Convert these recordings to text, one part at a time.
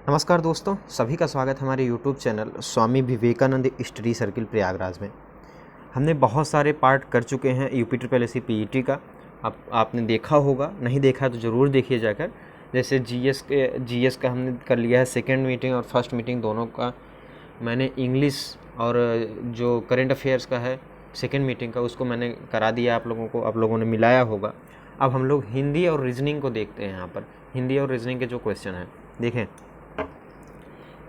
नमस्कार दोस्तों, सभी का स्वागत है हमारे YouTube channel Swami Vivekananda study circle Prayagraj में। हमने बहुत सारे पार्ट कर चुके हैं UPSSC PET का। आपने देखा होगा, नहीं देखा तो ज़रूर देखिए जाकर। जैसे जीएस का हमने कर लिया है सेकेंड मीटिंग और फर्स्ट मीटिंग दोनों का। मैंने इंग्लिश और जो करेंट अफेयर्स का है सेकेंड मीटिंग का उसको मैंने करा दिया आप लोगों को, आप लोगों ने मिलाया होगा। अब हम लोग हिंदी और रीजनिंग को देखते हैं। यहाँ पर हिंदी और रीजनिंग के जो क्वेश्चन हैं देखें।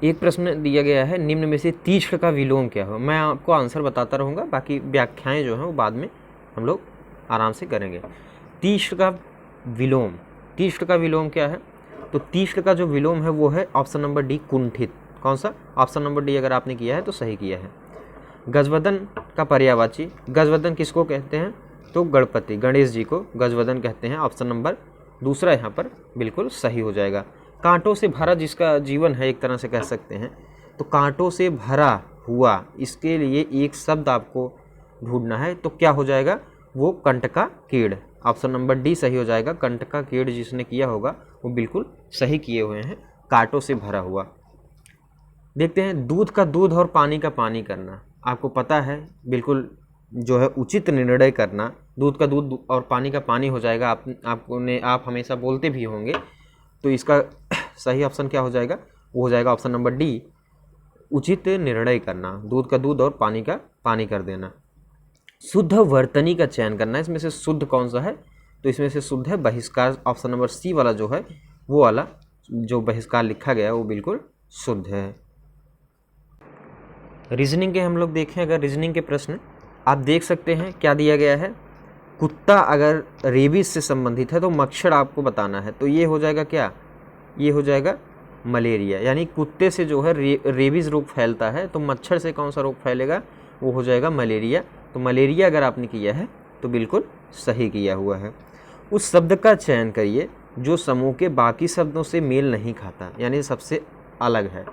एक प्रश्न दिया गया है, निम्न में से तीक्ष्ण का विलोम क्या हो। मैं आपको आंसर बताता रहूँगा, बाकी व्याख्याएं जो हैं वो बाद में हम लोग आराम से करेंगे। तीक्ष्ण का विलोम क्या है? तो तीक्ष्ण का जो विलोम है वो है ऑप्शन नंबर डी, कुंठित। कौन सा? ऑप्शन नंबर डी अगर आपने किया है तो सही किया है। गजवदन का पर्यायवाची, गजवदन किसको कहते हैं? तो गणपति, गणेश जी को गजवदन कहते हैं। ऑप्शन नंबर दूसरा यहाँ पर बिल्कुल सही हो जाएगा। कांटों से भरा जिसका जीवन है, एक तरह से कह सकते हैं। तो कांटों से भरा हुआ, इसके लिए एक शब्द आपको ढूंढना है, तो क्या हो जाएगा? वो कंटका कीड़। ऑप्शन नंबर डी सही हो जाएगा। कंटका कीड़ जिसने किया होगा वो बिल्कुल सही किए हुए हैं। कांटों से भरा हुआ। देखते हैं, दूध का दूध और पानी का पानी करना। आपको पता है बिल्कुल जो है उचित निर्णय करना। दूध का दूध और पानी का पानी हो जाएगा। आप हमेशा बोलते भी होंगे। तो इसका सही ऑप्शन क्या हो जाएगा? वो हो जाएगा ऑप्शन नंबर डी, उचित निर्णय करना। दूध का दूध और पानी का पानी कर देना। शुद्ध वर्तनी का चयन करना। इसमें से शुद्ध कौन सा है? तो इसमें से शुद्ध है बहिष्कार। ऑप्शन नंबर सी वाला जो है वो वाला जो बहिष्कार लिखा गया है वो बिल्कुल शुद्ध है। रीजनिंग के हम लोग देखें, अगर रीजनिंग के प्रश्न आप देख सकते हैं क्या दिया गया है। कुत्ता अगर रेबीज से संबंधित है तो मच्छर आपको बताना है। तो ये हो जाएगा क्या? ये हो जाएगा मलेरिया। यानी कुत्ते से जो है रेबीज रोग फैलता है, तो मच्छर से कौन सा रोग फैलेगा? वो हो जाएगा मलेरिया। तो मलेरिया अगर आपने किया है तो बिल्कुल सही किया हुआ है। उस शब्द का चयन करिए जो समूह के बाकी शब्दों से मेल नहीं खाता, यानी सबसे अलग है।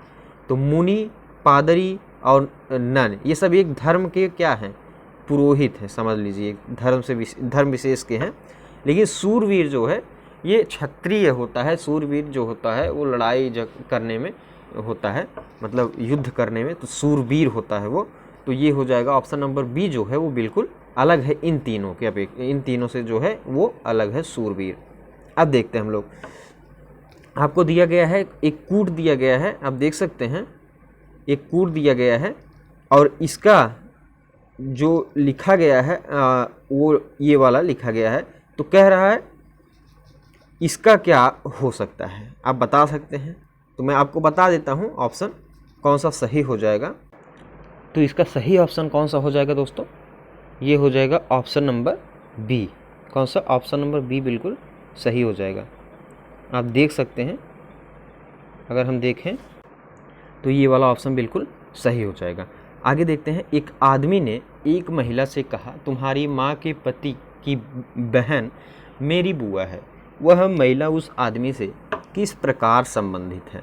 तो मुनि, पादरी और नन, ये सब एक धर्म के क्या हैं? पुरोहित है, समझ लीजिए, धर्म विशेष के हैं। लेकिन सूरवीर जो है ये क्षत्रिय होता है। सूरवीर जो होता है वो लड़ाई करने में होता है, मतलब युद्ध करने में, तो सूरवीर होता है वो। तो ये हो जाएगा ऑप्शन नंबर बी जो है वो बिल्कुल अलग है इन तीनों के अपेक्षा। इन तीनों से जो है वो अलग है सूरवीर। अब देखते हैं हम लोग, आपको दिया गया है एक कूट दिया गया है, आप देख सकते हैं एक कूट दिया गया है और इसका जो लिखा गया है वो ये वाला लिखा गया है। तो कह रहा है इसका क्या हो सकता है, आप बता सकते हैं? तो मैं आपको बता देता हूँ ऑप्शन कौन सा सही हो जाएगा। तो इसका सही ऑप्शन कौन सा हो जाएगा दोस्तों? ये हो जाएगा ऑप्शन नंबर बी। कौन सा? ऑप्शन नंबर बी बिल्कुल सही हो जाएगा। आप देख सकते हैं, अगर हम देखें तो ये वाला ऑप्शन बिल्कुल सही हो जाएगा। आगे देखते हैं, एक आदमी ने एक महिला से कहा, तुम्हारी माँ के पति की बहन मेरी बुआ है। वह महिला उस आदमी से किस प्रकार संबंधित है?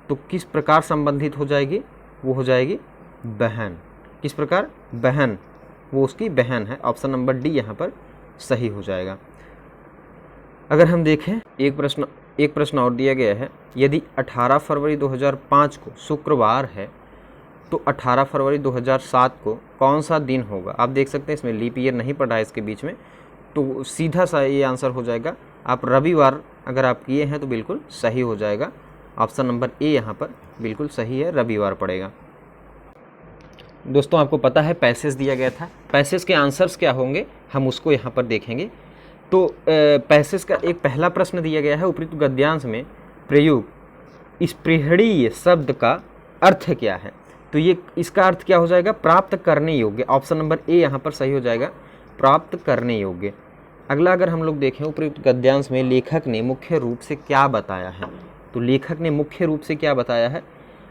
तो किस प्रकार संबंधित हो जाएगी? वो हो जाएगी बहन। किस प्रकार? बहन, वो उसकी बहन है। ऑप्शन नंबर डी यहाँ पर सही हो जाएगा। अगर हम देखें, एक प्रश्न और दिया गया है, यदि 18 फरवरी 2005 को शुक्रवार है तो 18 फरवरी 2007 को कौन सा दिन होगा? आप देख सकते हैं इसमें लीप ईयर नहीं पड़ा है इसके बीच में, तो सीधा सा ये आंसर हो जाएगा। आप रविवार अगर आप किए हैं तो बिल्कुल सही हो जाएगा। ऑप्शन नंबर ए यहाँ पर बिल्कुल सही है, रविवार पड़ेगा। दोस्तों आपको पता है पैसेज दिया गया था, पैसेज के आंसर्स क्या होंगे हम उसको यहाँ पर देखेंगे। तो पैसेज का एक पहला प्रश्न दिया गया है, उपयुक्त गद्यांश में प्रयुक्त स्पृहणीय शब्द का अर्थ क्या है? तो ये इसका अर्थ क्या हो जाएगा? प्राप्त करने योग्य। ऑप्शन नंबर ए यहाँ पर सही हो जाएगा, प्राप्त करने योग्य। अगला अगर हम लोग देखें, उपयुक्त गद्यांश में लेखक ने मुख्य रूप से क्या बताया है? तो लेखक ने मुख्य रूप से क्या बताया है?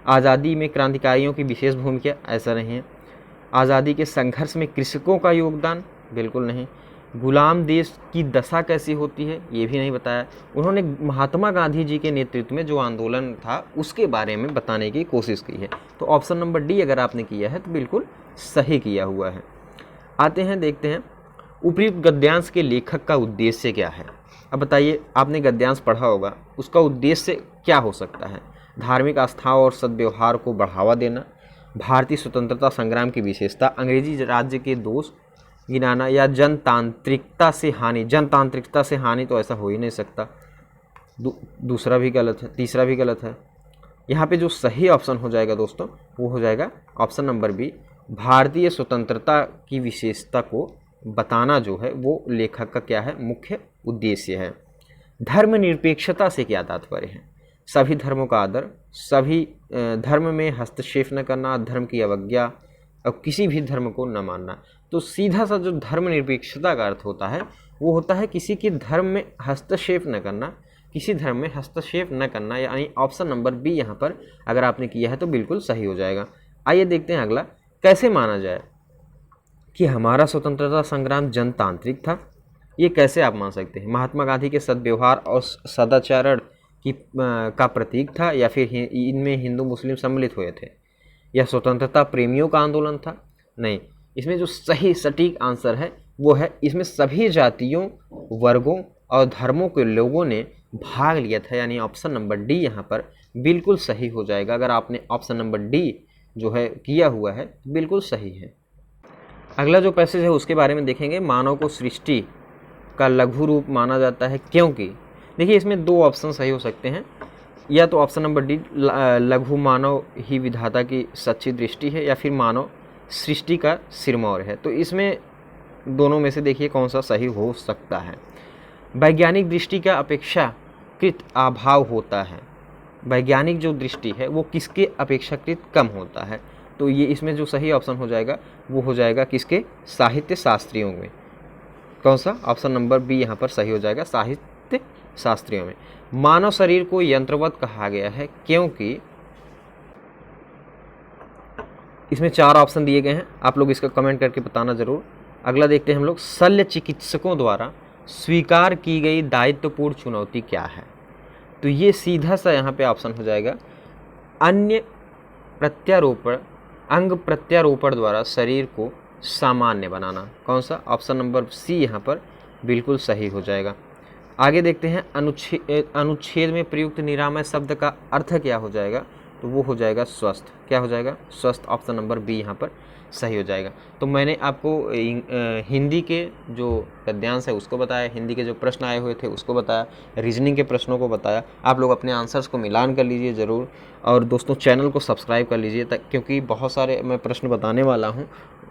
आज़ादी में क्रांतिकारियों की विशेष भूमिका, ऐसा नहीं है। आज़ादी के संघर्ष में कृषकों का योगदान, बिल्कुल नहीं। गुलाम देश की दशा कैसी होती है, ये भी नहीं बताया। उन्होंने महात्मा गांधी जी के नेतृत्व में जो आंदोलन था उसके बारे में बताने की कोशिश की है। तो ऑप्शन नंबर डी अगर आपने किया है तो बिल्कुल सही किया हुआ है। आते हैं, देखते हैं उपयुक्त गद्यांश के लेखक का उद्देश्य क्या है। अब बताइए, आपने गद्यांश पढ़ा होगा, उसका उद्देश्य क्या हो सकता है? धार्मिक आस्थाओं और सद्व्यवहार को बढ़ावा देना, भारतीय स्वतंत्रता संग्राम की विशेषता, अंग्रेजी राज्य के दोष गिनाना, या जनतांत्रिकता से हानि। जनतांत्रिकता से हानि तो ऐसा हो ही नहीं सकता, दूसरा भी गलत है, तीसरा भी गलत है। यहाँ पे जो सही ऑप्शन हो जाएगा दोस्तों वो हो जाएगा ऑप्शन नंबर बी, भारतीय स्वतंत्रता की विशेषता को बताना जो है वो लेखक का क्या है, मुख्य उद्देश्य है। धर्मनिरपेक्षता से क्या तात्पर्य है? सभी धर्मों का आदर, सभी धर्म में हस्तक्षेप न करना, धर्म की अवज्ञा और किसी भी धर्म को न मानना। तो सीधा सा जो धर्मनिरपेक्षता का अर्थ होता है वो होता है किसी के धर्म में हस्तक्षेप न करना, किसी धर्म में हस्तक्षेप न करना, यानी ऑप्शन नंबर बी यहाँ पर अगर आपने किया है तो बिल्कुल सही हो जाएगा। आइए देखते हैं अगला, कैसे माना जाए कि हमारा स्वतंत्रता संग्राम जनतांत्रिक था? ये कैसे आप मान सकते हैं? महात्मा गांधी के सद्व्यवहार और सदाचरण की का प्रतीक था, या फिर इनमें हिंदू मुस्लिम सम्मिलित हुए थे, या स्वतंत्रता प्रेमियों का आंदोलन था? नहीं, इसमें जो सही सटीक आंसर है वो है इसमें सभी जातियों, वर्गों और धर्मों के लोगों ने भाग लिया था, यानी ऑप्शन नंबर डी यहाँ पर बिल्कुल सही हो जाएगा। अगर आपने ऑप्शन नंबर डी जो है किया हुआ है बिल्कुल सही है। अगला जो पैसेज है उसके बारे में देखेंगे। मानव को सृष्टि का लघु रूप माना जाता है क्योंकि, देखिए इसमें दो ऑप्शन सही हो सकते हैं, या तो ऑप्शन नंबर डी लघु मानव ही विधाता की सच्ची दृष्टि है, या फिर मानव सृष्टि का सिरमौर है। तो इसमें दोनों में से देखिए कौन सा सही हो सकता है। वैज्ञानिक दृष्टि का अपेक्षाकृत अभाव होता है, वैज्ञानिक जो दृष्टि है वो किसके अपेक्षाकृत कम होता है? तो ये इसमें जो सही ऑप्शन हो जाएगा वो हो जाएगा किसके, साहित्य शास्त्रियों में। कौन सा? ऑप्शन नंबर बी यहाँ पर सही हो जाएगा, साहित्य शास्त्रियों में। मानव शरीर को यंत्रवत कहा गया है क्योंकि, इसमें 4 ऑप्शन दिए गए हैं, आप लोग इसका कमेंट करके बताना जरूर। अगला देखते हैं हम लोग, शल्य चिकित्सकों द्वारा स्वीकार की गई दायित्वपूर्ण चुनौती क्या है? तो ये सीधा सा यहाँ पे ऑप्शन हो जाएगा, अन्य प्रत्यारोपण, अंग प्रत्यारोपण द्वारा शरीर को सामान्य बनाना। कौन सा? ऑप्शन नंबर सी यहाँ पर बिल्कुल सही हो जाएगा। आगे देखते हैं, अनुच्छेद में प्रयुक्त निरामय शब्द का अर्थ क्या हो जाएगा? तो वो हो जाएगा स्वस्थ। क्या हो जाएगा? स्वस्थ। ऑप्शन नंबर बी यहाँ पर सही हो जाएगा। तो मैंने आपको हिंदी के जो पद्यांश है उसको बताया, हिंदी के जो प्रश्न आए हुए थे उसको बताया, रीजनिंग के प्रश्नों को बताया। आप लोग अपने आंसर्स को मिलान कर लीजिए ज़रूर, और दोस्तों चैनल को सब्सक्राइब कर लीजिए क्योंकि बहुत सारे मैं प्रश्न बताने वाला हूँ,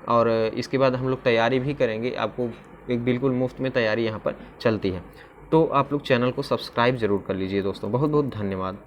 और इसके बाद हम लोग तैयारी भी करेंगे। आपको एक बिल्कुल मुफ्त में तैयारी यहाँ पर चलती है, तो आप लोग चैनल को सब्सक्राइब ज़रूर कर लीजिए दोस्तों। बहुत बहुत धन्यवाद।